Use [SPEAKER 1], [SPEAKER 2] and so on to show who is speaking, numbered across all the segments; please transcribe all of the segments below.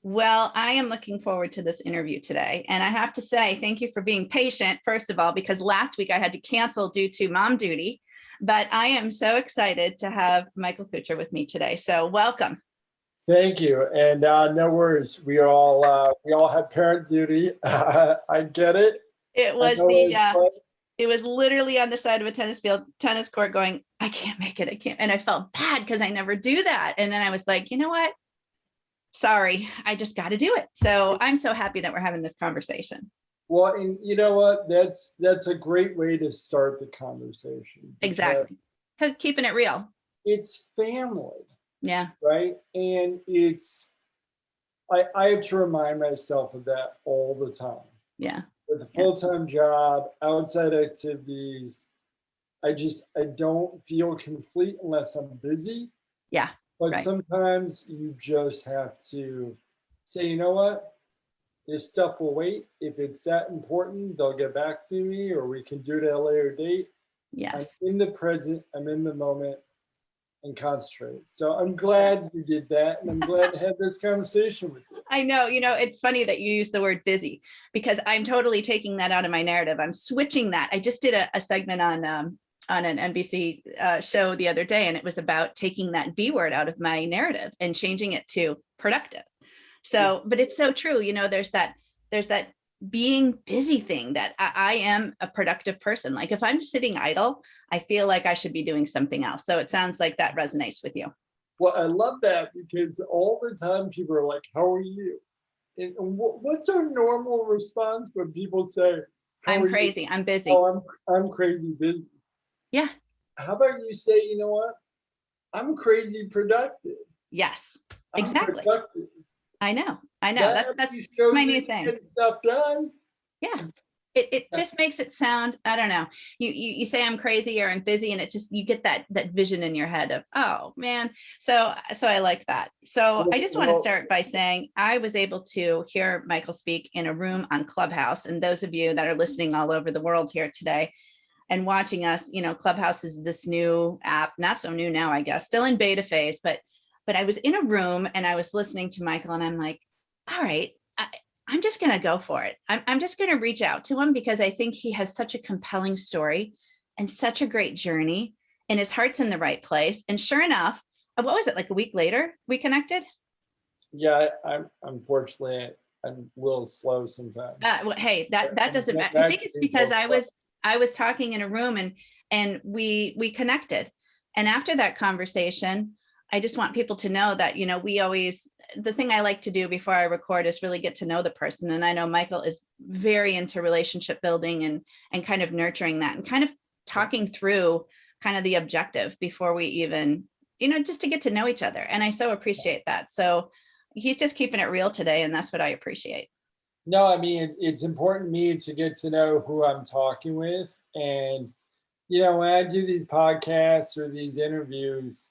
[SPEAKER 1] Well, I am looking forward to this interview today. And I have to say, thank you for being patient, first of all, because last week I had to cancel due to mom duty. But I am so excited to have Michael Kutcher with me today. So welcome.
[SPEAKER 2] Thank you, and no worries. We all have parent duty. I get it.
[SPEAKER 1] It
[SPEAKER 2] I
[SPEAKER 1] was
[SPEAKER 2] know
[SPEAKER 1] the
[SPEAKER 2] it's fun.
[SPEAKER 1] it was literally on the side of a tennis court going, I can't make it. I can't. And I felt bad because I never do that. And then I was like, you know what? Sorry, I just got to do it. So I'm so happy that we're having this conversation.
[SPEAKER 2] Well, and you know what? That's a great way to start the conversation.
[SPEAKER 1] Exactly. Keeping it real.
[SPEAKER 2] It's family,
[SPEAKER 1] Yeah.
[SPEAKER 2] right? And I have to remind myself of that all the time.
[SPEAKER 1] Yeah.
[SPEAKER 2] With a full-time job, outside activities, I don't feel complete unless I'm busy.
[SPEAKER 1] Yeah.
[SPEAKER 2] But
[SPEAKER 1] right.
[SPEAKER 2] sometimes you just have to say, you know what? This stuff will wait. If it's that important, they'll get back to me, or we can do it at a later date.
[SPEAKER 1] Yes.
[SPEAKER 2] I'm in the present, I'm in the moment, and concentrate. So I'm glad you did that, and I'm glad to have this conversation with you.
[SPEAKER 1] I know, it's funny that you use the word busy, because I'm totally taking that out of my narrative. I'm switching that. I just did a segment on an NBC show the other day, and it was about taking that B word out of my narrative and changing it to productive. So, but it's so true. There's that being busy thing that I am a productive person. Like if I'm sitting idle, I feel like I should be doing something else. So it sounds like that resonates with you.
[SPEAKER 2] Well, I love that, because all the time people are like, how are you? And what's our normal response when people say,
[SPEAKER 1] I'm crazy, I'm busy.
[SPEAKER 2] Oh, I'm crazy busy.
[SPEAKER 1] Yeah.
[SPEAKER 2] How about you say, you know what? I'm crazy productive.
[SPEAKER 1] Yes, exactly.
[SPEAKER 2] Productive.
[SPEAKER 1] I know. That's my new thing.
[SPEAKER 2] Get stuff done.
[SPEAKER 1] Yeah. It just makes it sound, I don't know. You say I'm crazy or I'm busy, and you get that vision in your head of, oh man. So I like that. So I just want to start by saying I was able to hear Michael speak in a room on Clubhouse. And those of you that are listening all over the world here today and watching us, Clubhouse is this new app, not so new now, I guess, still in beta phase, but I was in a room and I was listening to Michael, and I'm like, all right, I'm just going to go for it. I'm just going to reach out to him, because I think he has such a compelling story and such a great journey, and his heart's in the right place. And sure enough, what was it, like a week later we connected?
[SPEAKER 2] Yeah, unfortunately, I'm a little slow sometimes.
[SPEAKER 1] Well, hey, that doesn't matter. I think it's because I was talking in a room and we connected. And after that conversation, I just want people to know that, the thing I like to do before I record is really get to know the person. And I know Michael is very into relationship building and kind of nurturing that, and kind of talking through kind of the objective before we even, just to get to know each other. And I so appreciate that. So he's just keeping it real today. And that's what I appreciate.
[SPEAKER 2] No, I mean, it's important to me to get to know who I'm talking with. And, when I do these podcasts or these interviews,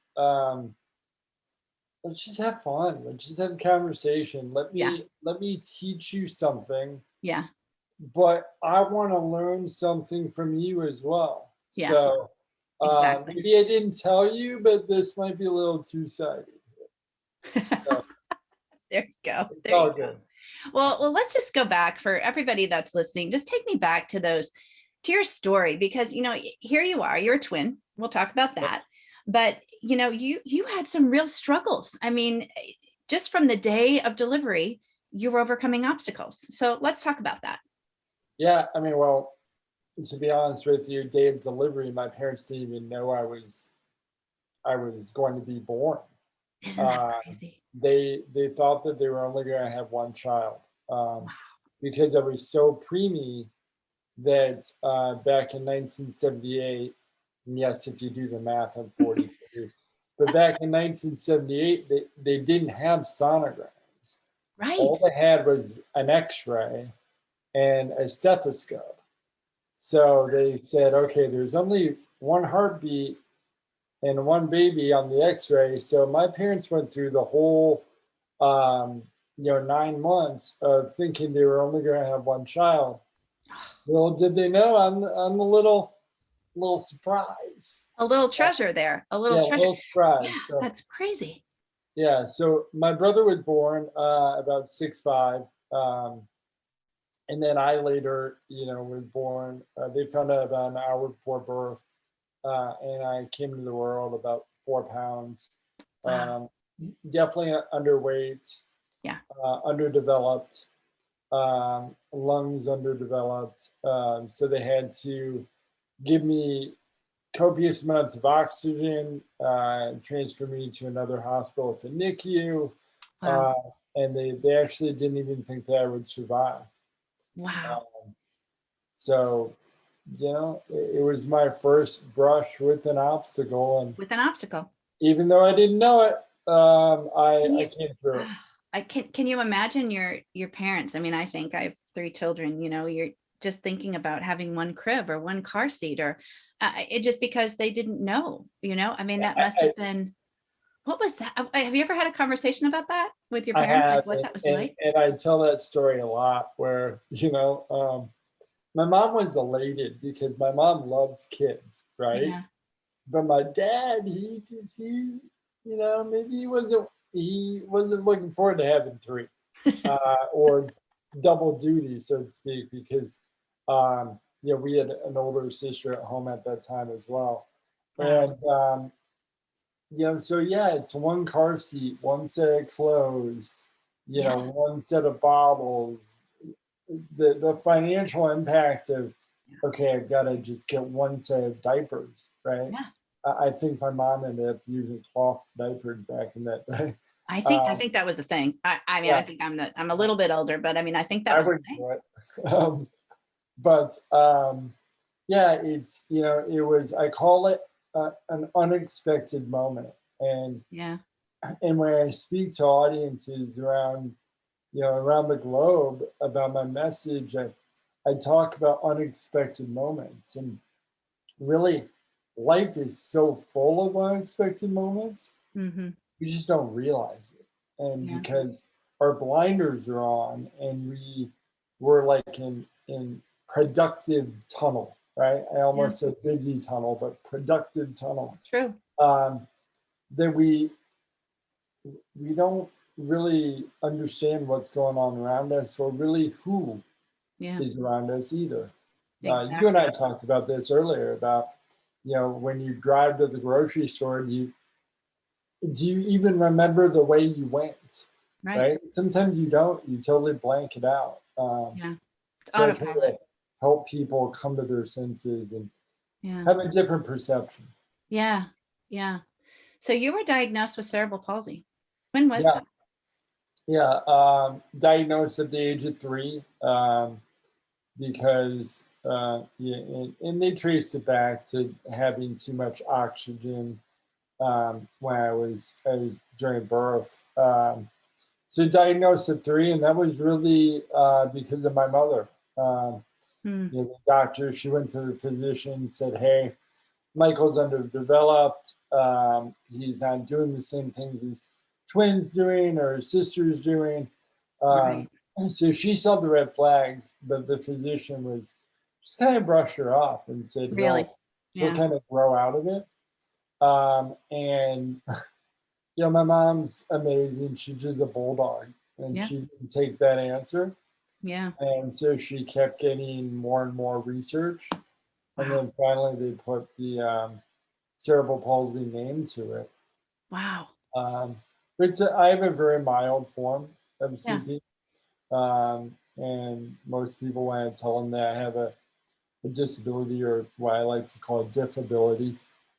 [SPEAKER 2] let's just have fun. Let's just have a conversation. Let me teach you something.
[SPEAKER 1] Yeah.
[SPEAKER 2] But I want to learn something from you as well.
[SPEAKER 1] Yeah.
[SPEAKER 2] So
[SPEAKER 1] exactly.
[SPEAKER 2] Maybe I didn't tell you, but this might be a little two-sided. So,
[SPEAKER 1] there you go. There you go. Well, let's just go back for everybody that's listening. Just take me back to your story, because, here you are, you're a twin. We'll talk about that. But, you had some real struggles. I mean, just from the day of delivery, you were overcoming obstacles. So let's talk about that.
[SPEAKER 2] Yeah. I mean, well, to be honest with you, day of delivery, my parents didn't even know I was going to be born.
[SPEAKER 1] Isn't that crazy?
[SPEAKER 2] They thought that they were only going to have one child, because I was so preemie that back in 1978, and yes, if you do the math, I'm 42, but back in 1978, they didn't have sonograms.
[SPEAKER 1] Right.
[SPEAKER 2] All they had was an X-ray and a stethoscope. So they said, okay, there's only one heartbeat and one baby on the X-ray. So my parents went through the whole, 9 months of thinking they were only going to have one child. Well, did they know I'm a little surprise.
[SPEAKER 1] A little treasure there. A little treasure.
[SPEAKER 2] Little surprise.
[SPEAKER 1] Yeah,
[SPEAKER 2] so,
[SPEAKER 1] that's crazy.
[SPEAKER 2] Yeah, so my brother was born about 6'5", and then I later, was born. They found out about an hour before birth, and I came into the world about 4 pounds.
[SPEAKER 1] Wow.
[SPEAKER 2] Um, Definitely underweight,
[SPEAKER 1] Yeah.
[SPEAKER 2] underdeveloped, lungs underdeveloped. So they had to give me copious amounts of oxygen, transfer me to another hospital at the NICU,
[SPEAKER 1] Wow.
[SPEAKER 2] uh, and they actually didn't even think that I would survive.
[SPEAKER 1] Wow.
[SPEAKER 2] Um, so, it was my first brush with an obstacle, and
[SPEAKER 1] With an obstacle.
[SPEAKER 2] even though I didn't know it,
[SPEAKER 1] Can
[SPEAKER 2] I
[SPEAKER 1] you,
[SPEAKER 2] came through it.
[SPEAKER 1] can you imagine your parents? I mean, I think I have 3 children, you're just thinking about having one crib or one car seat or it just because they didn't know, I mean, that must
[SPEAKER 2] I,
[SPEAKER 1] have been, what was that? Have you ever had a conversation about that with your
[SPEAKER 2] I
[SPEAKER 1] parents? Like
[SPEAKER 2] have,
[SPEAKER 1] what that was
[SPEAKER 2] and
[SPEAKER 1] like?
[SPEAKER 2] I tell that story a lot where, my mom was elated because my mom loves kids, right?
[SPEAKER 1] Yeah.
[SPEAKER 2] But my dad, maybe he wasn't looking forward to having three, or double duty, so to speak, because we had an older sister at home at that time as well,
[SPEAKER 1] Wow.
[SPEAKER 2] and so yeah, it's one car seat, one set of clothes,
[SPEAKER 1] Yeah.
[SPEAKER 2] one set of bottles. The financial impact of, okay, I've got to just get one set of diapers, right?
[SPEAKER 1] Yeah.
[SPEAKER 2] I think my mom ended up using cloth diapers back in that day.
[SPEAKER 1] I
[SPEAKER 2] Um,
[SPEAKER 1] think that was the thing. I mean, I
[SPEAKER 2] yeah,
[SPEAKER 1] think I'm a little bit older, but I mean, I think that
[SPEAKER 2] I
[SPEAKER 1] was the
[SPEAKER 2] would
[SPEAKER 1] thing.
[SPEAKER 2] do it. But yeah, it was, I call it an unexpected moment. And
[SPEAKER 1] Yeah.
[SPEAKER 2] when I speak to audiences around the globe about my message, I talk about unexpected moments. And really, life is so full of unexpected moments,
[SPEAKER 1] Hmm.
[SPEAKER 2] we just don't realize it. And
[SPEAKER 1] Yeah.
[SPEAKER 2] because our blinders are on and we're like in productive tunnel, right? I
[SPEAKER 1] Yeah.
[SPEAKER 2] almost said busy tunnel, but productive tunnel.
[SPEAKER 1] True.
[SPEAKER 2] Um, that we don't really understand what's going on around us, or really who
[SPEAKER 1] Yeah.
[SPEAKER 2] is around us either. You and I
[SPEAKER 1] Exactly.
[SPEAKER 2] talked about this earlier about, when you drive to the grocery store, do you even remember the way you went,
[SPEAKER 1] Right.
[SPEAKER 2] right? Sometimes you don't, you totally blank it out.
[SPEAKER 1] Yeah. It's
[SPEAKER 2] So I try
[SPEAKER 1] autopilot.
[SPEAKER 2] to help people come to their senses and
[SPEAKER 1] Yeah.
[SPEAKER 2] have a different perception.
[SPEAKER 1] Yeah. Yeah. So you were diagnosed with cerebral palsy. When was
[SPEAKER 2] Yeah,
[SPEAKER 1] that?
[SPEAKER 2] yeah. Diagnosed at the age of 3, because yeah, and they traced it back to having too much oxygen, when I was during birth. So diagnosed at 3, and that was really because of my mother. Um,
[SPEAKER 1] Hmm.
[SPEAKER 2] the doctor, she went to the physician, said, "Hey, Michael's underdeveloped. He's not doing the same things his twins doing or his sister's doing." Um,
[SPEAKER 1] Right.
[SPEAKER 2] so she saw the red flags, but the physician was just kind of brushed her off and said,
[SPEAKER 1] Really?
[SPEAKER 2] he'll
[SPEAKER 1] Yeah.
[SPEAKER 2] kind of grow out of it. And my mom's amazing. She's just a bulldog, and
[SPEAKER 1] Yeah.
[SPEAKER 2] she didn't take that answer.
[SPEAKER 1] Yeah.
[SPEAKER 2] And so she kept getting more and more research. And
[SPEAKER 1] Wow.
[SPEAKER 2] then finally they put the cerebral palsy name to it.
[SPEAKER 1] Wow.
[SPEAKER 2] Um, I have a very mild form of
[SPEAKER 1] Yeah.
[SPEAKER 2] CP. And most people, when I tell them that I have a disability, or what I like to call a difability,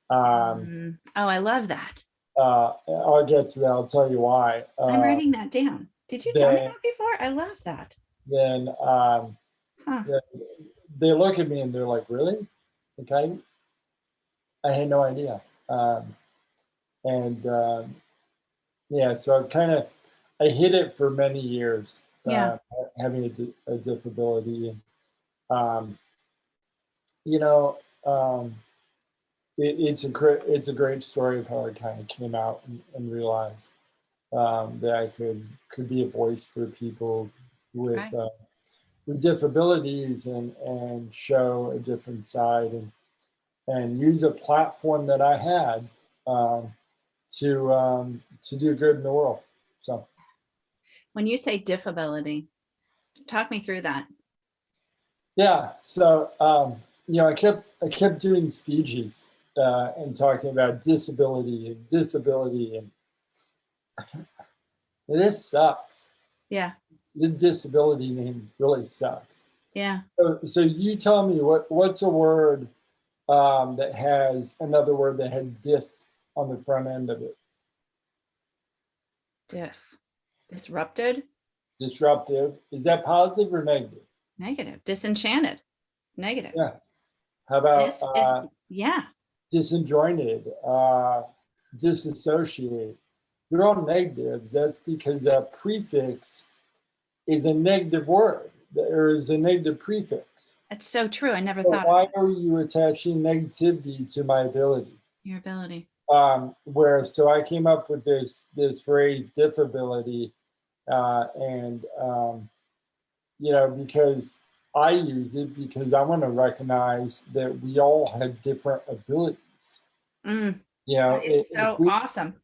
[SPEAKER 2] um,
[SPEAKER 1] Oh, I love that.
[SPEAKER 2] I'll get to that. I'll tell you why.
[SPEAKER 1] I'm writing that down. Did you tell me
[SPEAKER 2] Then,
[SPEAKER 1] that before? I love that.
[SPEAKER 2] then
[SPEAKER 1] Huh.
[SPEAKER 2] yeah, they look at me and they're like, "Really?" Like I had no idea. And Yeah, so I hid it for many years,
[SPEAKER 1] Yeah.
[SPEAKER 2] having a disability. And um, you know, um, it's a great story of how I kind of came out and realized that I could be a voice for people with
[SPEAKER 1] Right.
[SPEAKER 2] uh, with disabilities, and show a different side, and use a platform that I had, um, to do good in the world. So
[SPEAKER 1] When you say difability, talk me through that.
[SPEAKER 2] yeah, so I kept doing speeches and talking about disability, and this sucks.
[SPEAKER 1] Yeah.
[SPEAKER 2] This disability name really sucks.
[SPEAKER 1] Yeah.
[SPEAKER 2] So you tell me what's a word that has another word that had dis on the front end of it.
[SPEAKER 1] Disrupted.
[SPEAKER 2] Disruptive. Is that positive or negative?
[SPEAKER 1] Negative. Disenchanted. Negative.
[SPEAKER 2] Yeah. How about
[SPEAKER 1] This is, yeah.
[SPEAKER 2] disjointed, disassociate? They're all negatives. That's because that prefix is a negative word. There is a negative prefix.
[SPEAKER 1] That's so true. I never
[SPEAKER 2] So
[SPEAKER 1] thought
[SPEAKER 2] why
[SPEAKER 1] of it.
[SPEAKER 2] are you attaching negativity to my ability?
[SPEAKER 1] Your ability.
[SPEAKER 2] So I came up with this phrase difability, and because I use it because I want to recognize that we all have different abilities.
[SPEAKER 1] That is so awesome.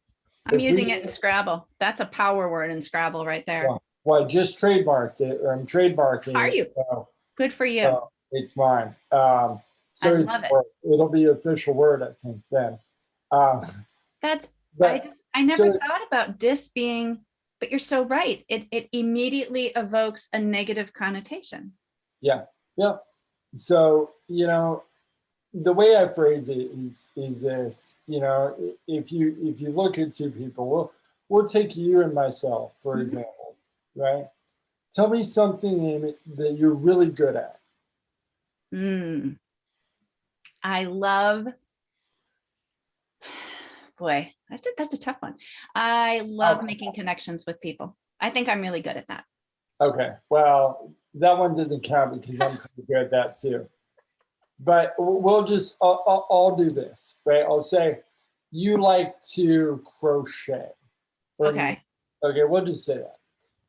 [SPEAKER 1] I'm using it in Scrabble. That's a power word in Scrabble right there.
[SPEAKER 2] Well, I just trademarked it, or I'm trademarking it.
[SPEAKER 1] Are you? Good for you.
[SPEAKER 2] So it's mine.
[SPEAKER 1] I love it.
[SPEAKER 2] It'll be an official word, I think, then.
[SPEAKER 1] I never thought about dis being, but you're so right. It immediately evokes a negative connotation.
[SPEAKER 2] Yeah. So, the way I phrase it is this, if you look at two people, we'll take you and myself, for example, right? Tell me something that you're really good at.
[SPEAKER 1] I love, boy, that's a tough one. I love making connections with people. I think I'm really good at that.
[SPEAKER 2] Okay, well, that one doesn't count because I'm pretty good at that too. But I'll do this, right? I'll say, you like to crochet.
[SPEAKER 1] Okay.
[SPEAKER 2] Okay, we'll just say that.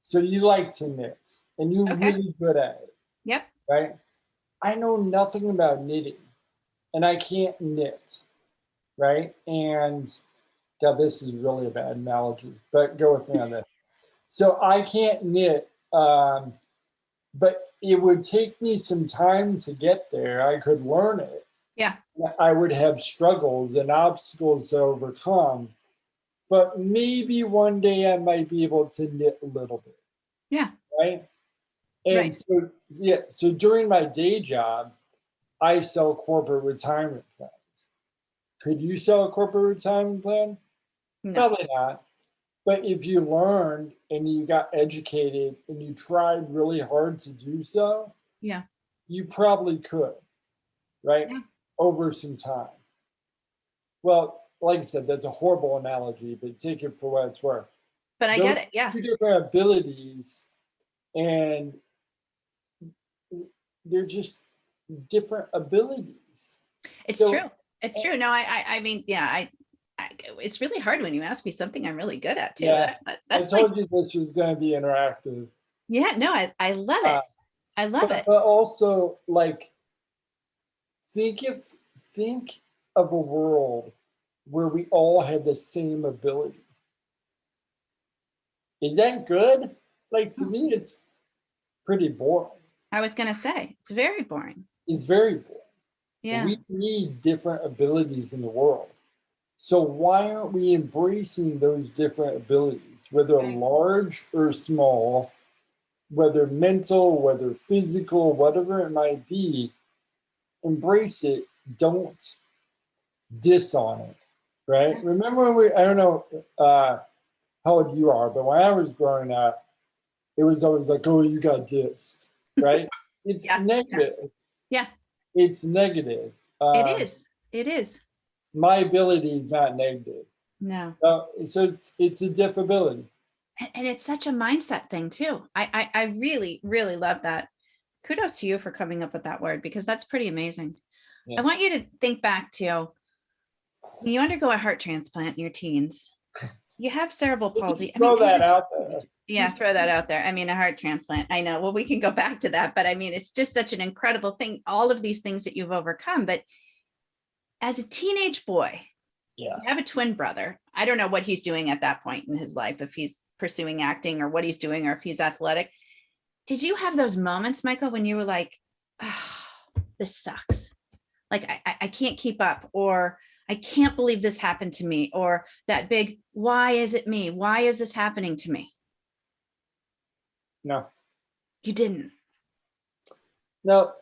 [SPEAKER 2] So you like to knit, and you're really good at it.
[SPEAKER 1] Yep.
[SPEAKER 2] Right? I know nothing about knitting, and I can't knit, right? And God, this is really a bad analogy, but go with me on this. So I can't knit, but it would take me some time to get there. I could learn it.
[SPEAKER 1] Yeah.
[SPEAKER 2] I would have struggles and obstacles to overcome, but maybe one day I might be able to knit a little bit.
[SPEAKER 1] Yeah.
[SPEAKER 2] Right. And so during my day job, I sell corporate retirement plans. Could you sell a corporate retirement plan?
[SPEAKER 1] No.
[SPEAKER 2] Probably not. But if you learned and you got educated and you tried really hard to do so,
[SPEAKER 1] yeah,
[SPEAKER 2] you probably could, right?
[SPEAKER 1] Yeah.
[SPEAKER 2] Over some time. Well, like I said, that's a horrible analogy, but take it for what it's worth.
[SPEAKER 1] But I get it. Yeah.
[SPEAKER 2] Two different abilities, and they're just different abilities.
[SPEAKER 1] It's true. It's true. No, I mean, yeah, it's really hard when you ask me something I'm really good at too.
[SPEAKER 2] Yeah, I told you this was going to be interactive.
[SPEAKER 1] Yeah, no, I love it. I love it.
[SPEAKER 2] But also, like, think of a world where we all had the same ability. Is that good? Like, to me, it's pretty boring.
[SPEAKER 1] I was going to say, it's very boring.
[SPEAKER 2] It's very boring.
[SPEAKER 1] Yeah.
[SPEAKER 2] We need different abilities in the world. So why aren't we embracing those different abilities, whether large or small, whether mental, whether physical, whatever it might be? Embrace it. Don't diss on it, right? Remember I don't know how old you are, but when I was growing up, it was always like, oh, you got dissed, right? It's negative.
[SPEAKER 1] Yeah.
[SPEAKER 2] It's negative.
[SPEAKER 1] It is.
[SPEAKER 2] My ability is not negative.
[SPEAKER 1] No.
[SPEAKER 2] So it's a difability.
[SPEAKER 1] And it's such a mindset thing too. I really, really love that. Kudos to you for coming up with that word, because that's pretty amazing. Yeah. I want you to think back to when you undergo a heart transplant in your teens. You have cerebral palsy.
[SPEAKER 2] Throw that out there.
[SPEAKER 1] Yeah, throw that out there. I mean, a heart transplant. I know. Well, we can go back to that, but I mean, it's just such an incredible thing. All of these things that you've overcome. But as a teenage boy, you have a twin brother. I don't know what he's doing at that point in his life, if he's pursuing acting or what he's doing, or if he's athletic. Did you have those moments, Michael, when you were like, oh, this sucks? Like, I can't keep up, or I can't believe this happened to me, or that big, why is it me? Why is this happening to me?
[SPEAKER 2] No.
[SPEAKER 1] You didn't?
[SPEAKER 2] No,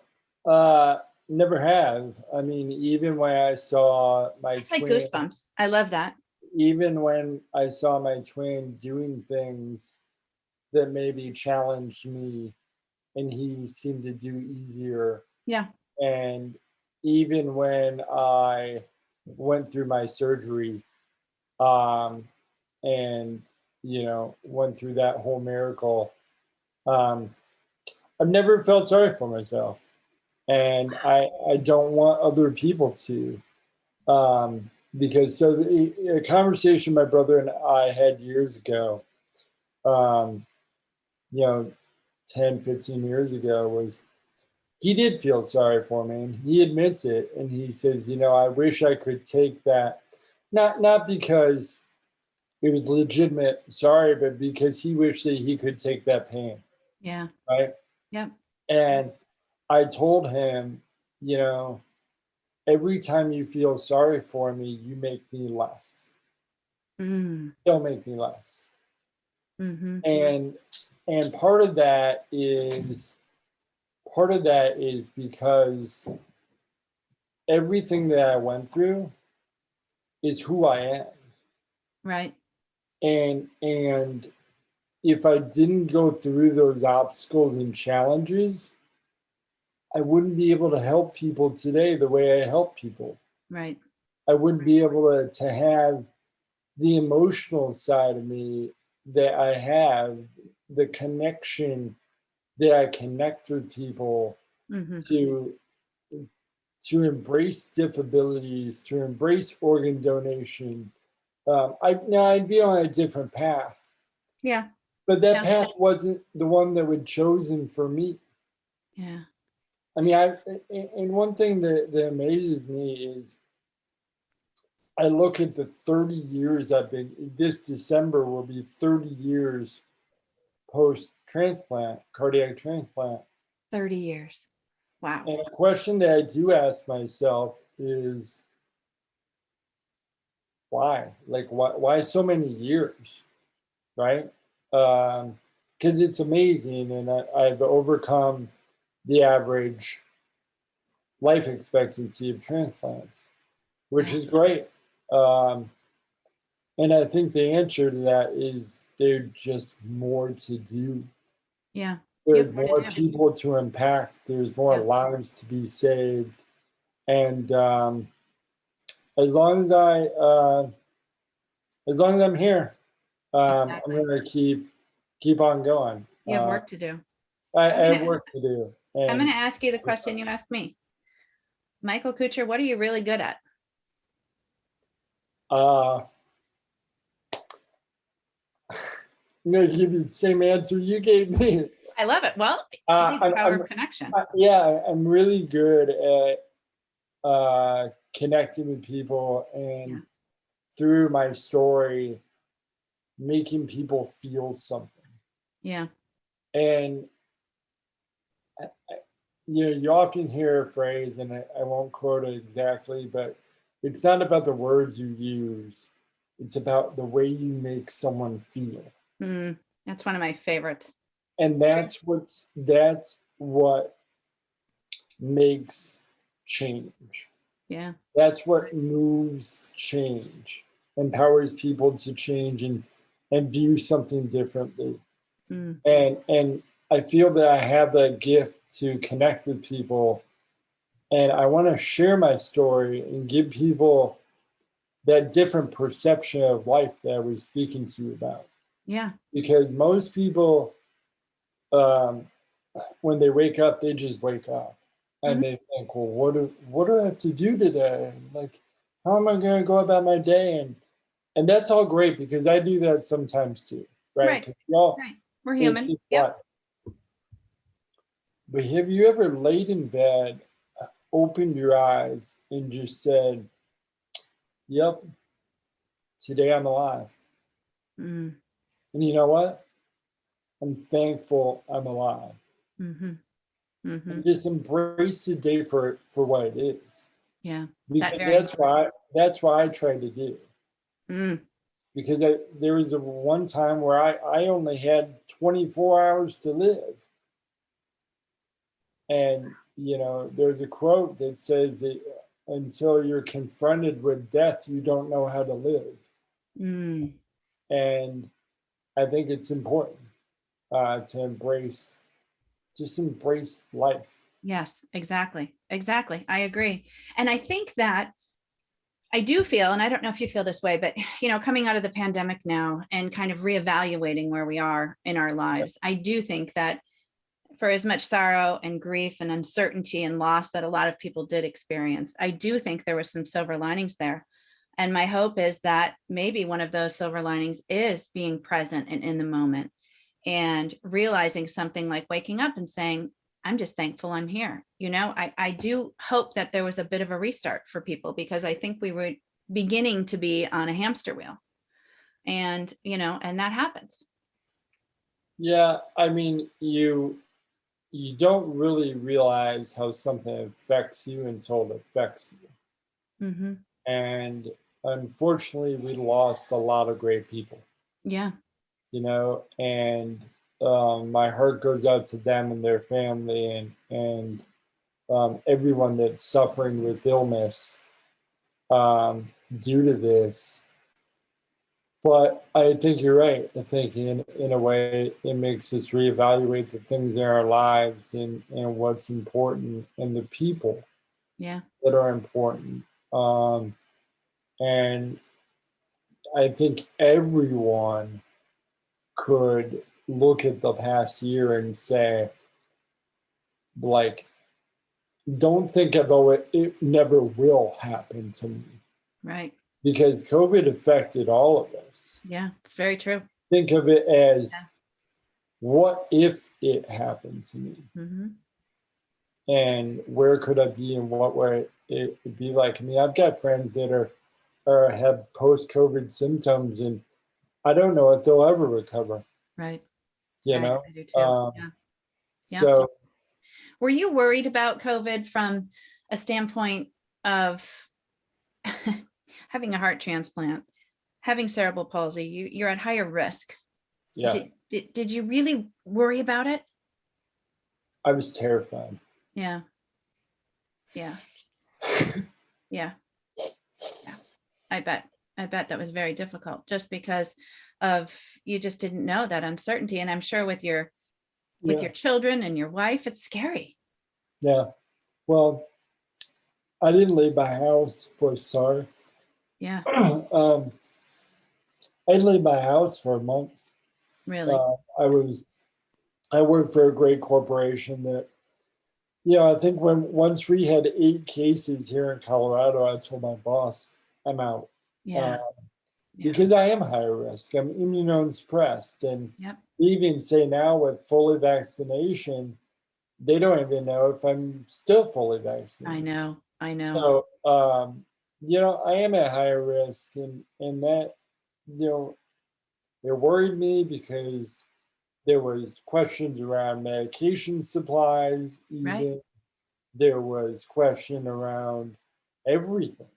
[SPEAKER 2] never have. I mean, even when I saw my
[SPEAKER 1] It's like
[SPEAKER 2] twin,
[SPEAKER 1] goosebumps. I love that.
[SPEAKER 2] even when I saw my twin doing things that maybe challenged me and he seemed to do easier.
[SPEAKER 1] Yeah.
[SPEAKER 2] And even when I went through my surgery, and went through that whole miracle, I've never felt sorry for myself, and I don't want other people to, because a conversation my brother and I had years ago, um, 10, 15 years ago, was he did feel sorry for me, and he admits it, and he says, I wish I could take that, not because it was legitimate sorry, but because he wished that he could take that pain.
[SPEAKER 1] Yeah.
[SPEAKER 2] Right.
[SPEAKER 1] Yeah.
[SPEAKER 2] And I told him, every time you feel sorry for me, you make me less. Don't make me less.
[SPEAKER 1] Mm-hmm.
[SPEAKER 2] And part of that is because everything that I went through is who I am.
[SPEAKER 1] Right.
[SPEAKER 2] And if I didn't go through those obstacles and challenges, I wouldn't be able to help people today the way I help people.
[SPEAKER 1] Right.
[SPEAKER 2] I wouldn't be able to have the emotional side of me that I have, the connection that I connect with people, to embrace difabilities, to embrace organ donation. I'd be on a different path.
[SPEAKER 1] Yeah.
[SPEAKER 2] But that path wasn't the one that was chosen for me.
[SPEAKER 1] Yeah.
[SPEAKER 2] I mean, and one thing that amazes me is I look at the 30 years this December will be 30 years post-transplant, cardiac transplant.
[SPEAKER 1] 30 years. Wow.
[SPEAKER 2] And a question that I do ask myself is, why? Like, why so many years, right? Because it's amazing, and I've overcome the average life expectancy of transplants, which is great. And I think the answer to that is there's just more to do.
[SPEAKER 1] Yeah.
[SPEAKER 2] There's more people to impact. There's more lives to be saved. And as long as I'm here, I'm going to keep on going.
[SPEAKER 1] You have work to do.
[SPEAKER 2] I have work to do. And
[SPEAKER 1] I'm going to ask you the question you asked me. Michael Kutcher, what are you really good at? I'm going to give you the same answer you gave me. I love it. Well, the power of connection.
[SPEAKER 2] I'm really good at connecting with people, and through my story, making people feel something.
[SPEAKER 1] Yeah.
[SPEAKER 2] And you often hear a phrase, and I won't quote it exactly, but it's not about the words you use. It's about the way you make someone feel.
[SPEAKER 1] That's one of my favorites.
[SPEAKER 2] And that's what makes change.
[SPEAKER 1] Yeah.
[SPEAKER 2] That's what moves change, empowers people to change and view something differently. And I feel that I have that gift to connect with people, and I want to share my story and give people that different perception of life that I was speaking to you about.
[SPEAKER 1] Yeah. Because
[SPEAKER 2] most people, when they wake up, they just wake up, and they think, well, what do I have to do today? Like, how am I going to go about my day? And that's all great, because I do that sometimes too, right?
[SPEAKER 1] Right. We're human. Yep.
[SPEAKER 2] But have you ever laid in bed, opened your eyes, and just said, yep, today I'm alive.
[SPEAKER 1] Mm.
[SPEAKER 2] And you know what? I'm thankful I'm alive.
[SPEAKER 1] Mm-hmm. Mm-hmm.
[SPEAKER 2] And just embrace the day for what it is.
[SPEAKER 1] Yeah. That
[SPEAKER 2] Because
[SPEAKER 1] very important.
[SPEAKER 2] that's what I try to do.
[SPEAKER 1] Mm.
[SPEAKER 2] Because there was a one time where I only had 24 hours to live. And, you know, there's a quote that says that until you're confronted with death, you don't know how to live.
[SPEAKER 1] Mm.
[SPEAKER 2] And I think it's important to just embrace life.
[SPEAKER 1] Yes, exactly. Exactly. I agree. And I think that I do feel, and I don't know if you feel this way, but coming out of the pandemic now and kind of reevaluating where we are in our lives, I do think that for as much sorrow and grief and uncertainty and loss that a lot of people did experience, I do think there was some silver linings there. And my hope is that maybe one of those silver linings is being present and in the moment and realizing something like waking up and saying, I'm just thankful I'm here. I do hope that there was a bit of a restart for people, because I think we were beginning to be on a hamster wheel, and that happens.
[SPEAKER 2] Yeah, I mean, you don't really realize how something affects you until it affects you.
[SPEAKER 1] Mm-hmm.
[SPEAKER 2] And unfortunately, we lost a lot of great people,
[SPEAKER 1] Yeah.
[SPEAKER 2] And my heart goes out to them and their family and everyone that's suffering with illness due to this. But I think you're right. I think in a way it makes us reevaluate the things in our lives and what's important and the people
[SPEAKER 1] Yeah.
[SPEAKER 2] that are important. And I think everyone could look at the past year and say, like, don't think of, oh, it never will happen to me.
[SPEAKER 1] Right.
[SPEAKER 2] Because COVID affected all of us.
[SPEAKER 1] Yeah, it's very true.
[SPEAKER 2] Think of it as,
[SPEAKER 1] Yeah.
[SPEAKER 2] what if it happened to me?
[SPEAKER 1] Mm-hmm.
[SPEAKER 2] And where could I be and what would it be like? I mean, I've got friends that are have post-COVID symptoms, and I don't know if they'll ever recover.
[SPEAKER 1] Right.
[SPEAKER 2] You
[SPEAKER 1] Right.
[SPEAKER 2] know,
[SPEAKER 1] I do too. Yeah. Yeah.
[SPEAKER 2] so
[SPEAKER 1] Were you worried about COVID from a standpoint of having a heart transplant, having cerebral palsy? You're at higher risk.
[SPEAKER 2] yeah,
[SPEAKER 1] Did you really worry about it?
[SPEAKER 2] I was terrified.
[SPEAKER 1] Yeah. Yeah. Yeah. Yeah. I bet that was very difficult, just because of, you just didn't know that uncertainty. And I'm sure with your
[SPEAKER 2] Yeah,
[SPEAKER 1] children and your wife, it's scary.
[SPEAKER 2] yeah. Well, I didn't leave my house for SAR.
[SPEAKER 1] Yeah.
[SPEAKER 2] um, I didn't leave my house for months.
[SPEAKER 1] Really.
[SPEAKER 2] I worked for a great corporation that, I think once we had 8 cases here in Colorado, I told my boss I'm out. Uh,
[SPEAKER 1] Yeah. Yeah.
[SPEAKER 2] because I am higher risk. I'm immunosuppressed. And
[SPEAKER 1] Yep.
[SPEAKER 2] even say now with fully vaccination, they don't even know if I'm still fully
[SPEAKER 1] I
[SPEAKER 2] vaccinated.
[SPEAKER 1] know. I know.
[SPEAKER 2] So, I am at higher risk, and that, it worried me because there was questions around medication supplies,
[SPEAKER 1] Right.
[SPEAKER 2] even there was question around everything.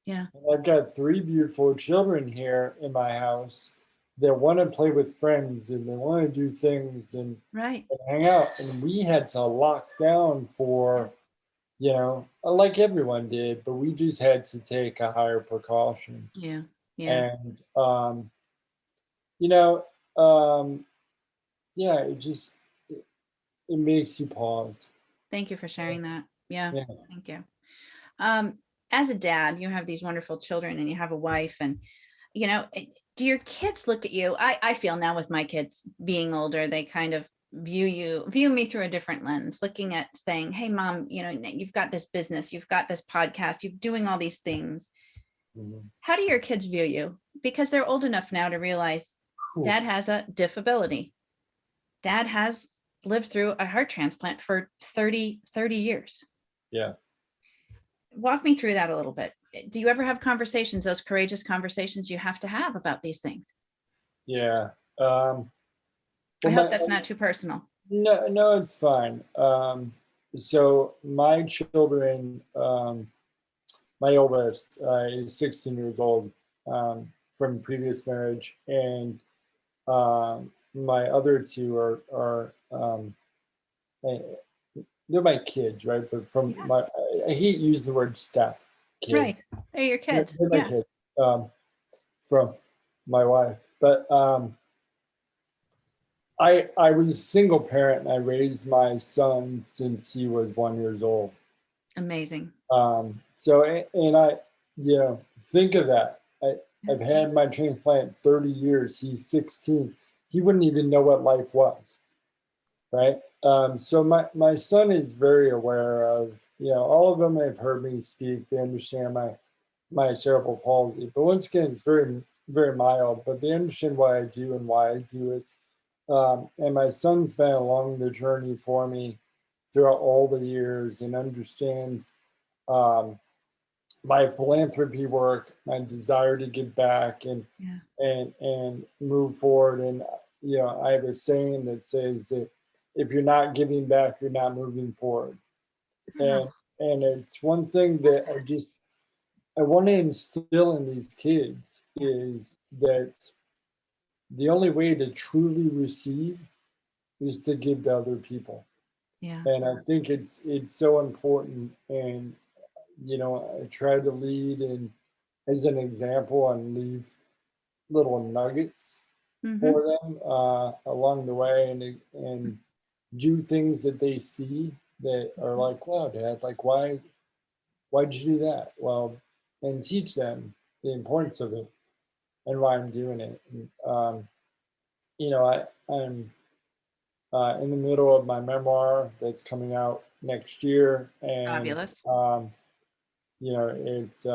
[SPEAKER 1] Yeah.
[SPEAKER 2] And I've got 3 beautiful children here in my house that want to play with friends and they want to do things
[SPEAKER 1] Right.
[SPEAKER 2] and hang out. And we had to lock down for, like everyone did, but we just had to take a higher precaution.
[SPEAKER 1] Yeah. Yeah.
[SPEAKER 2] And, you know, um, yeah, it makes you pause.
[SPEAKER 1] Thank you for sharing that. Yeah.
[SPEAKER 2] Yeah.
[SPEAKER 1] Thank you. Um, as a dad, you have these wonderful children and you have a wife, and do your kids look at you? I feel now with my kids being older, they kind of view me through a different lens, looking at saying, hey mom, you've got this business, you've got this podcast, you're doing all these things.
[SPEAKER 2] Mhm.
[SPEAKER 1] How do your kids view you? Because they're old enough now to realize
[SPEAKER 2] Cool.
[SPEAKER 1] dad has a difability. Dad has lived through a heart transplant for 30 years.
[SPEAKER 2] Yeah.
[SPEAKER 1] Walk me through that a little bit. do you ever have conversations, those courageous conversations you have to have about these things?
[SPEAKER 2] Yeah.
[SPEAKER 1] I
[SPEAKER 2] Well,
[SPEAKER 1] hope that's not too personal.
[SPEAKER 2] no, it's fine. So my children, my oldest is 16 years old from previous marriage, and my other two are eh, they're my kids, right? But from
[SPEAKER 1] Yeah.
[SPEAKER 2] my, I hate using the word step
[SPEAKER 1] Right.
[SPEAKER 2] kids.
[SPEAKER 1] They're your kids.
[SPEAKER 2] They're my
[SPEAKER 1] Yeah.
[SPEAKER 2] kids from my wife. But I was a single parent, and I raised my son since he was 1 year old.
[SPEAKER 1] Amazing.
[SPEAKER 2] So, and I, think of that. I've had my transplant 30 years. He's 16. He wouldn't even know what life was, right? So my son is very aware of, all of them have heard me speak. They understand my cerebral palsy. But once again, it's very, very mild, but they understand why I do and why I do it. And my son's been along the journey for me throughout all the years and understands my philanthropy work, my desire to give back and
[SPEAKER 1] Yeah.
[SPEAKER 2] and move forward. And I have a saying that says that if you're not giving back, you're not moving forward. And
[SPEAKER 1] Oh,
[SPEAKER 2] and it's one thing that I want to instill in these kids is that the only way to truly receive is to give to other people.
[SPEAKER 1] yeah.
[SPEAKER 2] And I think it's so important. And I try to lead and as an example and leave little nuggets
[SPEAKER 1] Mm-hmm.
[SPEAKER 2] for them along the way, and do things that they see that are like, wow, Dad, like why'd you do that? Well, and teach them the importance of it and why I'm doing it. And, I'm in the middle of my memoir that's coming out next year, and
[SPEAKER 1] Fabulous.
[SPEAKER 2] it's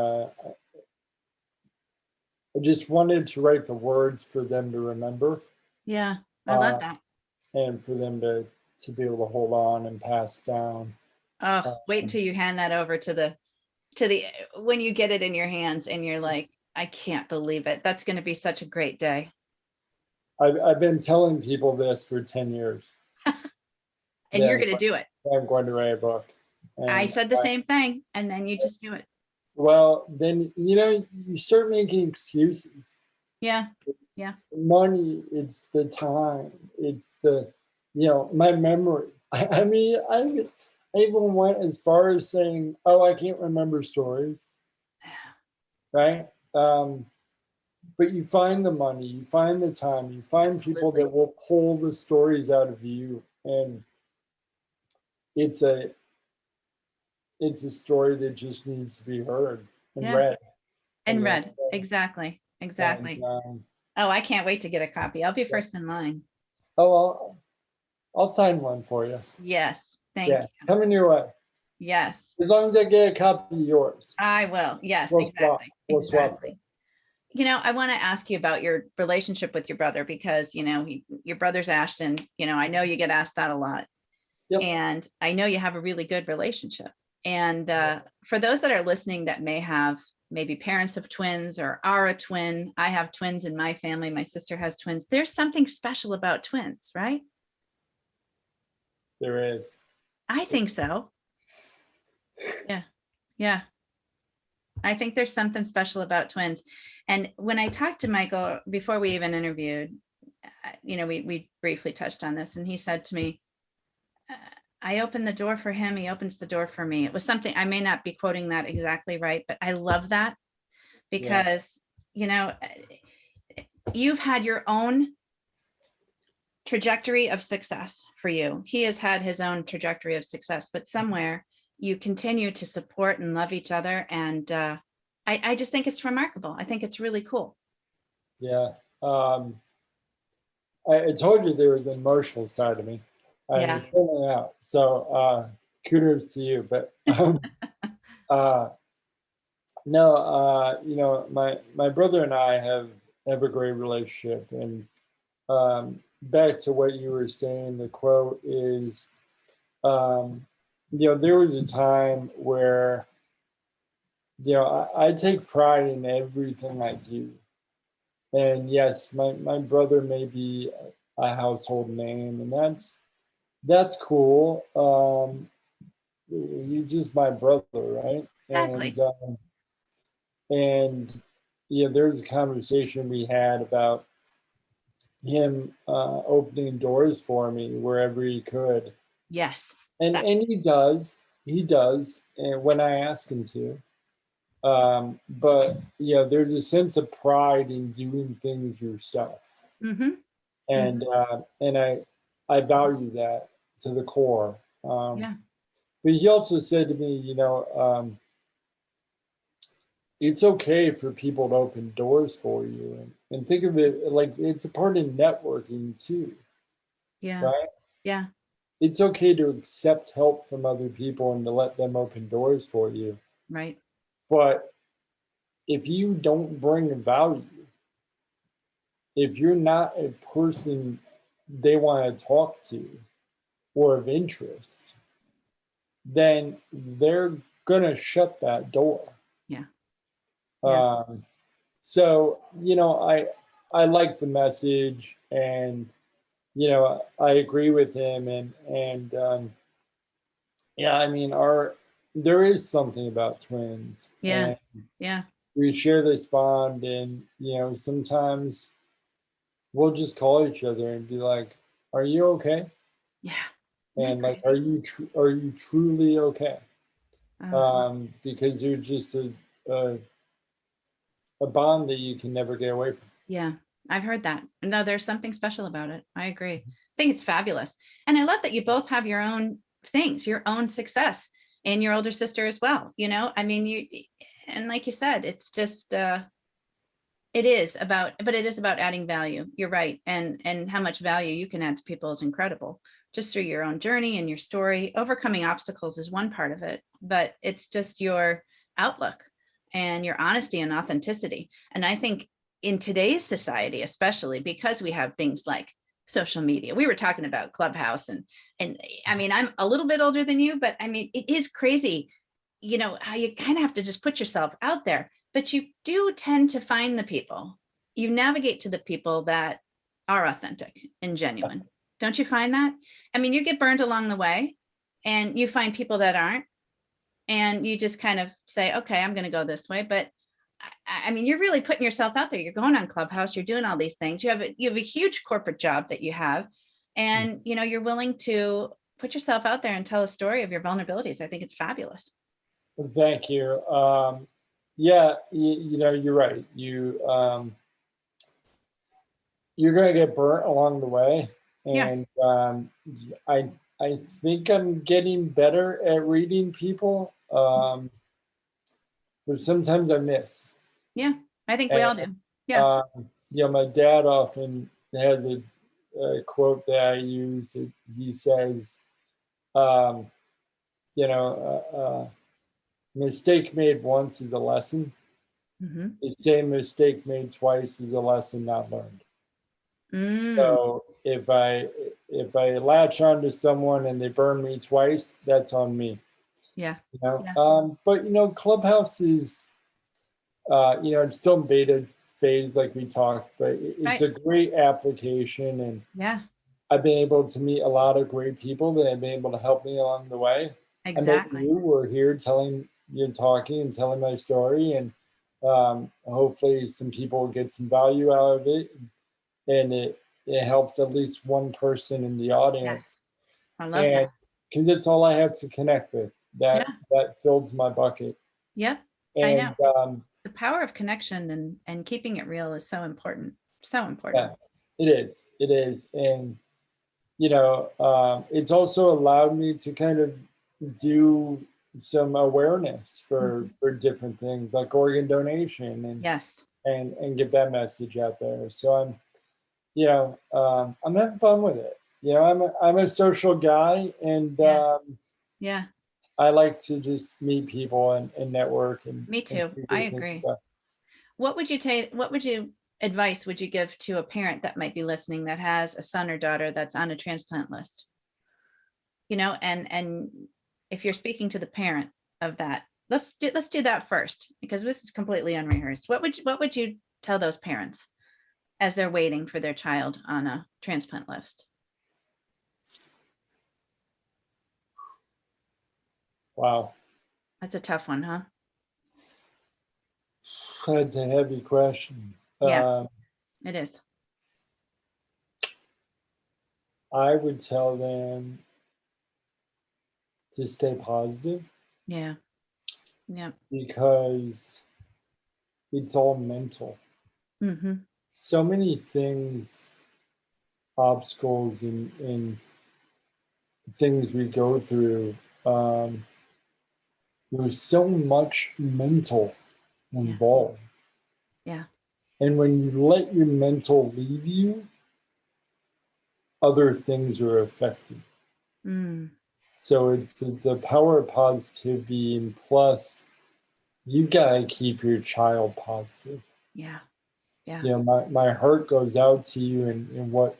[SPEAKER 2] I just wanted to write the words for them to remember,
[SPEAKER 1] Yeah. I love
[SPEAKER 2] uh,
[SPEAKER 1] that.
[SPEAKER 2] and for them to be able to hold on and pass down.
[SPEAKER 1] Oh, wait
[SPEAKER 2] Um,
[SPEAKER 1] until you hand that over to the when you get it in your hands and you're like, I can't believe it. That's going to be such a great day.
[SPEAKER 2] I've been telling people this for 10 years.
[SPEAKER 1] And you're
[SPEAKER 2] That
[SPEAKER 1] going to do it.
[SPEAKER 2] I'm going to write a book.
[SPEAKER 1] I
[SPEAKER 2] And
[SPEAKER 1] said the same thing. And then you just do it.
[SPEAKER 2] well, then you start making excuses.
[SPEAKER 1] Yeah.
[SPEAKER 2] It's
[SPEAKER 1] Yeah.
[SPEAKER 2] money, it's the time, it's the my memory. I mean, I even went as far as saying, "Oh, I can't remember stories." Right? But you find the money, you find the time, you find people
[SPEAKER 1] Absolutely.
[SPEAKER 2] that will pull the stories out of you, and it's a it's a story that just needs to be heard and
[SPEAKER 1] Yeah.
[SPEAKER 2] read.
[SPEAKER 1] And
[SPEAKER 2] And
[SPEAKER 1] read. Exactly.
[SPEAKER 2] and
[SPEAKER 1] Exactly. Oh, I can't wait to get a copy. I'll be first in line.
[SPEAKER 2] oh, I'll sign one for you.
[SPEAKER 1] Yes. Thank
[SPEAKER 2] Yeah,
[SPEAKER 1] you.
[SPEAKER 2] coming your way.
[SPEAKER 1] Yes.
[SPEAKER 2] As long as I get a copy of yours,
[SPEAKER 1] I will. Yes,
[SPEAKER 2] we'll swap.
[SPEAKER 1] exactly.
[SPEAKER 2] We'll swap it.
[SPEAKER 1] Exactly. I want to ask you about your relationship with your brother because, your brother's Ashton. I know you get asked that a lot.
[SPEAKER 2] Yep.
[SPEAKER 1] And I know you have a really good relationship. And for those that are listening that may have maybe parents of twins or are a twin, I have twins in my family. My sister has twins. There's something special about twins, right?
[SPEAKER 2] There is.
[SPEAKER 1] I think so. Yeah. Yeah. I think there's something special about twins. And when I talked to Michael before we even interviewed, we briefly touched on this, and he said to me, I open the door for him, he opens the door for me. It was something, I may not be quoting that exactly right, but I love that
[SPEAKER 2] Yeah.
[SPEAKER 1] because, you've had your own trajectory of success for you. He has had his own trajectory of success, but somewhere you continue to support and love each other. And I just think it's remarkable. I think it's really cool.
[SPEAKER 2] Yeah. I told you there was an emotional side of me.
[SPEAKER 1] Yeah.
[SPEAKER 2] It's coming out. So kudos to you. But uh, no, my brother and I have a great relationship. And back to what you were saying, the quote is, there was a time where I take pride in everything I do. And yes, my brother may be a household name, and that's cool. You're just my brother, right?
[SPEAKER 1] Exactly.
[SPEAKER 2] And there's a conversation we had about him opening doors for me wherever he could,
[SPEAKER 1] Yes.
[SPEAKER 2] and he does, and when I ask him to. But there's a sense of pride in doing things yourself,
[SPEAKER 1] Mm-hmm.
[SPEAKER 2] and
[SPEAKER 1] Mm-hmm.
[SPEAKER 2] I value that to the core.
[SPEAKER 1] Yeah.
[SPEAKER 2] But he also said to me, it's okay for people to open doors for you, and think of it like it's a part of networking too,
[SPEAKER 1] Yeah.
[SPEAKER 2] right?
[SPEAKER 1] Yeah.
[SPEAKER 2] It's okay to accept help from other people and to let them open doors for you.
[SPEAKER 1] Right.
[SPEAKER 2] But if you don't bring value, if you're not a person they want to talk to or of interest, then they're gonna shut that door.
[SPEAKER 1] Yeah. Yeah.
[SPEAKER 2] Um, so I like the message, and I agree with him, and yeah, I mean, our there is something about twins,
[SPEAKER 1] Yeah.
[SPEAKER 2] and
[SPEAKER 1] Yeah.
[SPEAKER 2] we share this bond, and sometimes we'll just call each other and be like, "Are you okay?"
[SPEAKER 1] Yeah. Isn't that
[SPEAKER 2] And like,
[SPEAKER 1] crazy?
[SPEAKER 2] are you truly okay?
[SPEAKER 1] Oh,
[SPEAKER 2] Because you're just a a bond that you can never get away from.
[SPEAKER 1] yeah. I've heard that. No, there's something special about it. I agree. I think it's fabulous. And I love that you both have your own things, your own success, and your older sister as well. I mean, and like you said, it's just but it is about adding value. You're right. And how much value you can add to people is incredible. Just through your own journey and your story. Overcoming obstacles is one part of it, but it's just your outlook and your honesty and authenticity. And I think in today's society, especially because we have things like social media, we were talking about Clubhouse, and I mean, I'm a little bit older than you, but I mean, it is crazy, how you kind of have to just put yourself out there, but you do tend to find the people. You navigate to the people that are authentic and genuine. Don't you find that? I mean, you get burned along the way and you find people that aren't, and you just kind of say, okay, I'm going to go this way. But I mean, you're really putting yourself out there. You're going on Clubhouse, you're doing all these things. You have a huge corporate job that you have, and you're willing to put yourself out there and tell a story of your vulnerabilities. I think it's fabulous.
[SPEAKER 2] Thank you. Yeah, you're right. You're going to get burnt along the way,
[SPEAKER 1] Yeah.
[SPEAKER 2] and I I think I'm getting better at reading people, but sometimes I miss.
[SPEAKER 1] Yeah. I think we
[SPEAKER 2] And
[SPEAKER 1] all do. Yeah.
[SPEAKER 2] my dad often has a quote that I use. He says, um, "Mistake made once is a lesson.
[SPEAKER 1] Mm-hmm.
[SPEAKER 2] The same mistake made twice is a lesson not learned."
[SPEAKER 1] Mm,
[SPEAKER 2] So if I latch onto someone and they burn me twice, that's on me.
[SPEAKER 1] yeah. Yeah.
[SPEAKER 2] But Clubhouse is it's still in beta phase like we talked, but it's
[SPEAKER 1] Right.
[SPEAKER 2] a great application, and
[SPEAKER 1] Yeah.
[SPEAKER 2] I've been able to meet a lot of great people that have been able to help me along the way. I met
[SPEAKER 1] Exactly.
[SPEAKER 2] you. We're here talking and telling my story, and hopefully some people get some value out of it, and it helps at least one person in the audience,
[SPEAKER 1] Yes. I love
[SPEAKER 2] and
[SPEAKER 1] that.
[SPEAKER 2] because it's all I have to connect with, that
[SPEAKER 1] Yeah.
[SPEAKER 2] fills my bucket,
[SPEAKER 1] Yep. I know.
[SPEAKER 2] and
[SPEAKER 1] It's the power of connection and keeping it real is so important. So important.
[SPEAKER 2] yeah, it is, and it's also allowed me to kind of do some awareness for
[SPEAKER 1] Mhm.
[SPEAKER 2] different things like organ donation, and
[SPEAKER 1] Yes.
[SPEAKER 2] get that message out there. So I'm having fun with it. I'm a social guy, and
[SPEAKER 1] Yeah. Yeah.
[SPEAKER 2] I like to just meet people and network
[SPEAKER 1] Me
[SPEAKER 2] and
[SPEAKER 1] too.
[SPEAKER 2] see
[SPEAKER 1] I
[SPEAKER 2] different
[SPEAKER 1] agree.
[SPEAKER 2] stuff.
[SPEAKER 1] What would you advice would you give to a parent that might be listening that has a son or daughter that's on a transplant list? And if you're speaking to the parent of that, let's do that first, because this is completely unrehearsed. What would you tell those parents as they're waiting for their child on a transplant list?
[SPEAKER 2] Wow.
[SPEAKER 1] That's a tough one, huh?
[SPEAKER 2] That's a heavy question.
[SPEAKER 1] Yeah, it is.
[SPEAKER 2] I would tell them to stay positive
[SPEAKER 1] Yeah. Yeah.
[SPEAKER 2] because it's all mental.
[SPEAKER 1] Mm-hmm.
[SPEAKER 2] So many things, obstacles, and things we go through. Um, there's so much mental involved.
[SPEAKER 1] Yeah.
[SPEAKER 2] And when you let your mental leave you, other things are affected.
[SPEAKER 1] Mm.
[SPEAKER 2] So it's the power of positivity, and plus, you gotta keep your child positive.
[SPEAKER 1] Yeah. Yeah.
[SPEAKER 2] You know, my heart goes out to you and what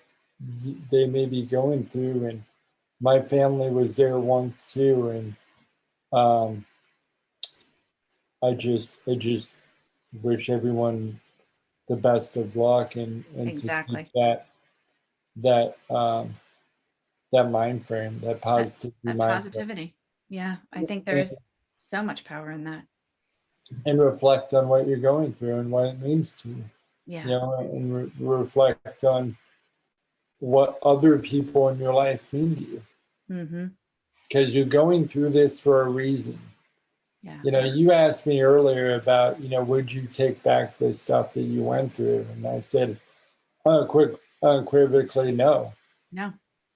[SPEAKER 2] they may be going through. And my family was there once too. And um, I just wish everyone the best of luck and to keep
[SPEAKER 1] Exactly.
[SPEAKER 2] that that mind frame, that
[SPEAKER 1] That
[SPEAKER 2] positivity
[SPEAKER 1] that
[SPEAKER 2] mind frame,
[SPEAKER 1] positivity. Yeah. I think there is so much power in that.
[SPEAKER 2] and reflect on what you're going through and what it means to you. You
[SPEAKER 1] Yeah.
[SPEAKER 2] know, and reflect on what other people in your life mean to you,
[SPEAKER 1] Mm-hmm.
[SPEAKER 2] because you're going through this for a reason.
[SPEAKER 1] Yeah.
[SPEAKER 2] You know, you asked me earlier about, you know, would you take back the stuff that you went through? And I said, unequivocally, no.
[SPEAKER 1] No.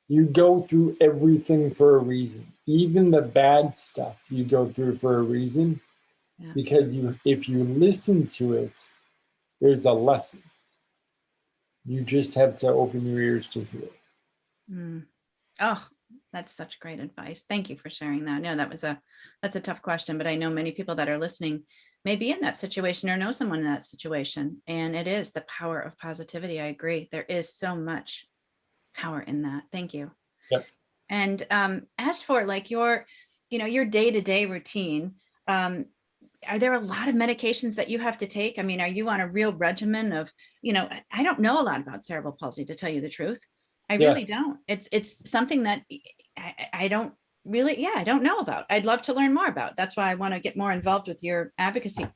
[SPEAKER 2] You go through everything for a reason. Even the bad stuff you go through for a reason,
[SPEAKER 1] Yeah.
[SPEAKER 2] because if you listen to it, there's a lesson. You just have to open your ears to hear it.
[SPEAKER 1] Mm. Oh, that's such great advice. Thank you for sharing that. No, that's a tough question, but I know many people that are listening may be in that situation or know someone in that situation. And it is the power of positivity. I agree. There is so much power in that. Thank you.
[SPEAKER 2] Yep.
[SPEAKER 1] And as for like your day-to-day routine, are there a lot of medications that you have to take? I mean, are you on a real regimen of, I don't know a lot about cerebral palsy, to tell you the truth. I
[SPEAKER 2] Yeah.
[SPEAKER 1] really don't. It's something that I don't really, I don't know about. I'd love to learn more about. That's why I want to get more involved with your advocacy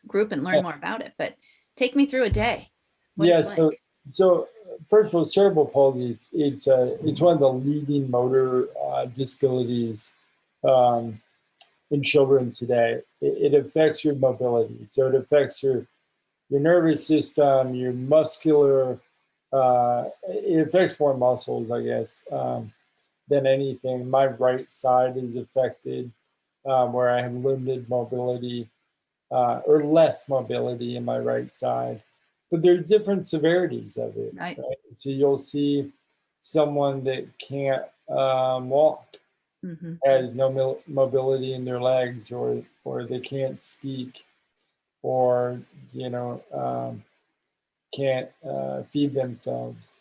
[SPEAKER 1] group and learn more about it. But take me through a day, what
[SPEAKER 2] Yeah.
[SPEAKER 1] it's like.
[SPEAKER 2] So first of all, cerebral palsy, it's one of the leading motor disabilities um, in children today. It affects your mobility. So it affects your nervous system, your muscular, it affects more muscles, I guess, than anything. My right side is affected, where I have limited mobility, or less mobility in my right side. But there are different severities of it,
[SPEAKER 1] Right.
[SPEAKER 2] right? So you'll see someone that can't walk,
[SPEAKER 1] Mm-hmm.
[SPEAKER 2] has no mobility in their legs, or they can't speak, or can't feed themselves.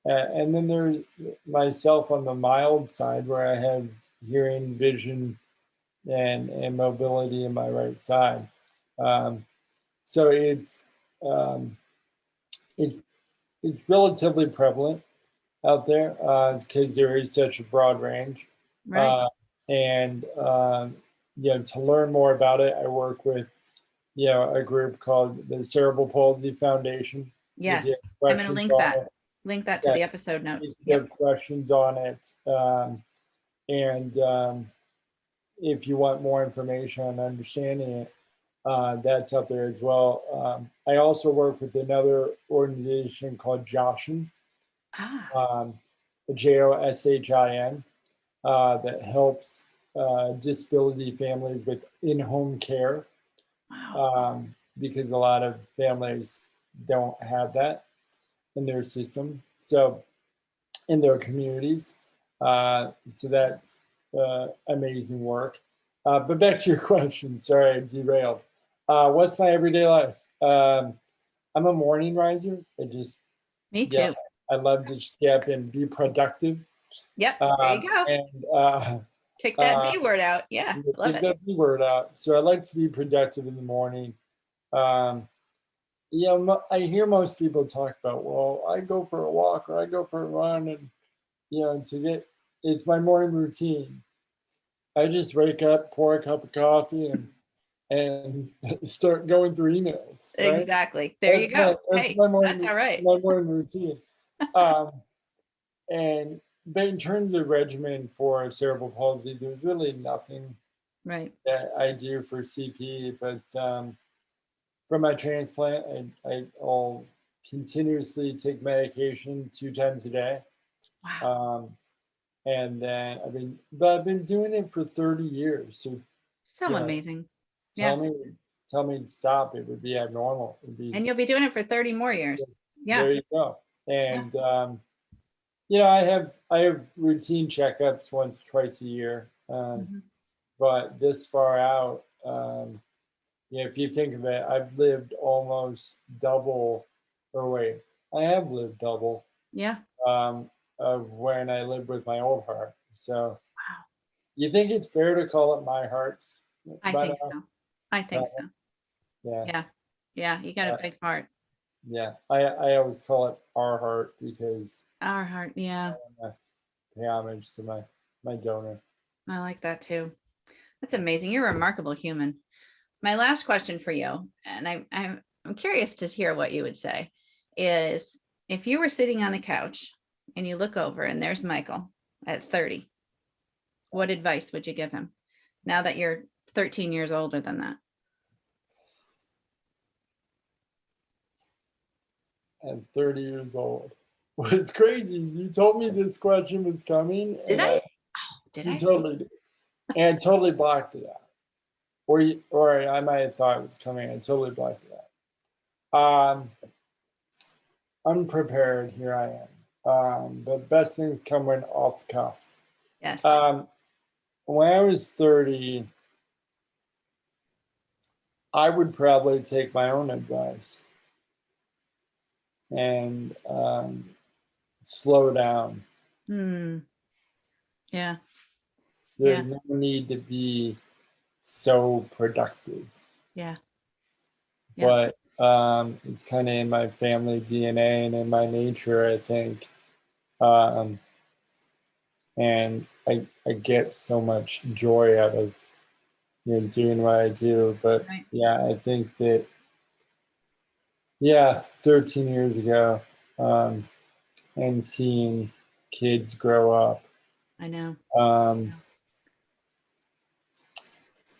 [SPEAKER 2] And then there's myself on the mild side, where I have hearing, vision, and mobility in my right side. Um, so um, it, it's relatively prevalent out there, because there is such a broad range.
[SPEAKER 1] Right.
[SPEAKER 2] Uh, and to learn more about it, I work with a group called the Cerebral Palsy Foundation. If you
[SPEAKER 1] Yes.
[SPEAKER 2] have
[SPEAKER 1] I'm going to
[SPEAKER 2] questions on it,
[SPEAKER 1] link that to
[SPEAKER 2] yeah,
[SPEAKER 1] the episode
[SPEAKER 2] if
[SPEAKER 1] notes.
[SPEAKER 2] you
[SPEAKER 1] Yep.
[SPEAKER 2] have questions on it, and if you want more information on understanding it, that's out there as well. I also work with another organization called Joshin,
[SPEAKER 1] Ah,
[SPEAKER 2] um, JOSHIN, that helps disability families with in-home care,
[SPEAKER 1] wow.
[SPEAKER 2] because a lot of families don't have that in their system, so in their communities. So that's amazing work. But back to your question, sorry, I derailed. What's my everyday life? I'm a morning riser.
[SPEAKER 1] Me
[SPEAKER 2] Yeah,
[SPEAKER 1] too.
[SPEAKER 2] I love to just get up and be productive.
[SPEAKER 1] Yep. There you go.
[SPEAKER 2] And
[SPEAKER 1] Kick that B word out. Yeah, love
[SPEAKER 2] Get
[SPEAKER 1] it.
[SPEAKER 2] that B word out. So I like to be productive in the morning. You know, I hear most people talk about, well, I go for a walk or I go for a run, and you know, it's my morning routine. I just wake up, pour a cup of coffee, and start going through emails. Right?
[SPEAKER 1] Exactly. There you go.
[SPEAKER 2] That's
[SPEAKER 1] Hey,
[SPEAKER 2] my
[SPEAKER 1] that's all right.
[SPEAKER 2] morning routine. Um, and but in terms of regimen for cerebral palsy, there's really nothing
[SPEAKER 1] Right.
[SPEAKER 2] that I do for CP, but for my transplant, I'll continuously take medication 2 times a day.
[SPEAKER 1] Wow.
[SPEAKER 2] And then I've been doing it for 30 years. So
[SPEAKER 1] So
[SPEAKER 2] yeah,
[SPEAKER 1] amazing. Yeah.
[SPEAKER 2] tell me to stop, it would be abnormal. It would be,
[SPEAKER 1] And you'll be doing it for 30 more years. Yeah.
[SPEAKER 2] there you go.
[SPEAKER 1] Yeah.
[SPEAKER 2] And you know, I have routine checkups once, twice a year.
[SPEAKER 1] Mhm.
[SPEAKER 2] But this far out, yeah, if you think of it, I've lived almost double, or wait, I have lived double
[SPEAKER 1] Yeah.
[SPEAKER 2] of when I lived with my old heart. So
[SPEAKER 1] Wow.
[SPEAKER 2] you think it's fair to call it my heart?
[SPEAKER 1] I
[SPEAKER 2] But
[SPEAKER 1] think so. I think so.
[SPEAKER 2] yeah,
[SPEAKER 1] Yeah. Yeah. You got a
[SPEAKER 2] uh,
[SPEAKER 1] big heart.
[SPEAKER 2] yeah. I always call it our heart because
[SPEAKER 1] Our heart.
[SPEAKER 2] I
[SPEAKER 1] Yeah.
[SPEAKER 2] want to pay homage to my donor.
[SPEAKER 1] I like that too. That's amazing. You're a remarkable human. My last question for you, and I'm curious to hear what you would say, is if you were sitting on a couch and you look over and there's Michael at 30, what advice would you give him now that you're 13 years older than that?
[SPEAKER 2] And 30 years old. It's crazy. You told me this question was coming,
[SPEAKER 1] Did
[SPEAKER 2] and
[SPEAKER 1] I? Oh, did
[SPEAKER 2] you
[SPEAKER 1] I?
[SPEAKER 2] totally did. And totally blocked it out. Or I might have thought it was coming and totally blocked it out. Unprepared, here I am. But best things come when off the cuff.
[SPEAKER 1] Yes.
[SPEAKER 2] When I was 30, I would probably take my own advice and slow down.
[SPEAKER 1] Hmm. Yeah. Yeah.
[SPEAKER 2] There's no need to be so productive.
[SPEAKER 1] Yeah. Yeah.
[SPEAKER 2] But it's kind of in my family DNA and in my nature, I think. Um, and I get so much joy out of, you know, doing what I do. But
[SPEAKER 1] Right.
[SPEAKER 2] yeah, I think that, yeah, 13 years ago, um, and seeing kids grow up,
[SPEAKER 1] I know.
[SPEAKER 2] um,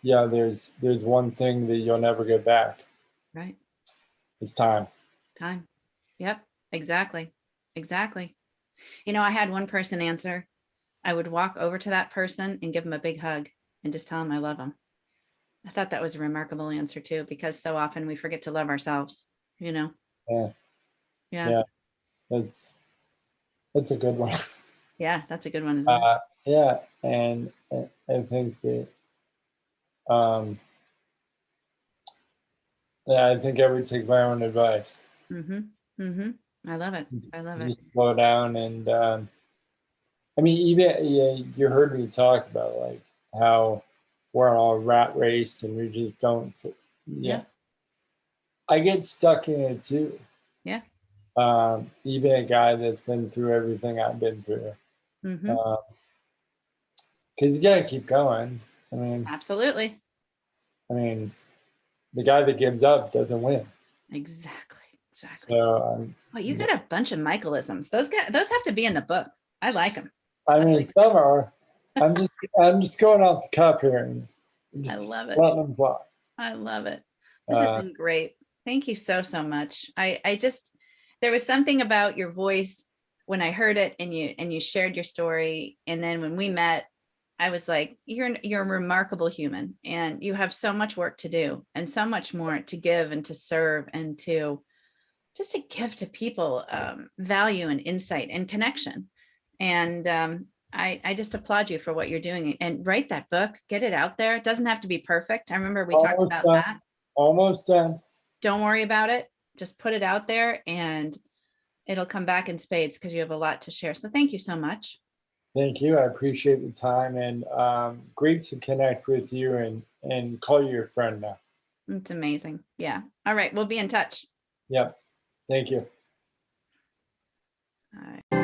[SPEAKER 2] yeah, there's one thing that you'll never get back.
[SPEAKER 1] Right.
[SPEAKER 2] It's time.
[SPEAKER 1] Time. Yep. Exactly. Exactly. You know, I had one person answer. I would walk over to that person and give them a big hug and just tell them I love them. I thought that was a remarkable answer too, because so often we forget to love ourselves, you know?
[SPEAKER 2] Yeah,
[SPEAKER 1] Yeah.
[SPEAKER 2] yeah, that's a good one.
[SPEAKER 1] Yeah. That's a good one, isn't it?
[SPEAKER 2] Uh, yeah, and I think that, um, yeah, I think I would take my own advice.
[SPEAKER 1] Mm-hmm. Mm-hmm. I love it. I love it.
[SPEAKER 2] Just slow down, and I mean, even, yeah, you heard me talk about like how we're on a rat race and we just don't. Yeah,
[SPEAKER 1] Yeah.
[SPEAKER 2] I get stuck in it too.
[SPEAKER 1] Yeah.
[SPEAKER 2] Even a guy that's been through everything I've been through,
[SPEAKER 1] Mm-hmm.
[SPEAKER 2] because you gotta keep going. I mean,
[SPEAKER 1] Absolutely.
[SPEAKER 2] I mean, the guy that gives up doesn't win.
[SPEAKER 1] Exactly. Exactly.
[SPEAKER 2] So
[SPEAKER 1] Well, you got a bunch of Michaelisms. Those have to be in the book. I like them.
[SPEAKER 2] I mean, some are. I'm just I'm just going off the cuff here and
[SPEAKER 1] I
[SPEAKER 2] just
[SPEAKER 1] love it.
[SPEAKER 2] letting them fly.
[SPEAKER 1] I love it. This has been great. Thank you so, so much. I just, there was something about your voice when I heard it and you shared your story. And then when we met, I was like, you're a remarkable human and you have so much work to do and so much more to give and to serve and to just to give to people value and insight and connection. And I just applaud you for what you're doing and write that book, get it out there. It doesn't have to be perfect. I remember we talked
[SPEAKER 2] Almost
[SPEAKER 1] about
[SPEAKER 2] done.
[SPEAKER 1] that.
[SPEAKER 2] Almost done.
[SPEAKER 1] Don't worry about it. Just put it out there and it'll come back in spades because you have a lot to share. So thank you so much.
[SPEAKER 2] Thank you. I appreciate the time, and great to connect with you and call you your friend now.
[SPEAKER 1] It's amazing. Yeah. All right. We'll be in touch.
[SPEAKER 2] Yep. Thank you.
[SPEAKER 1] All right.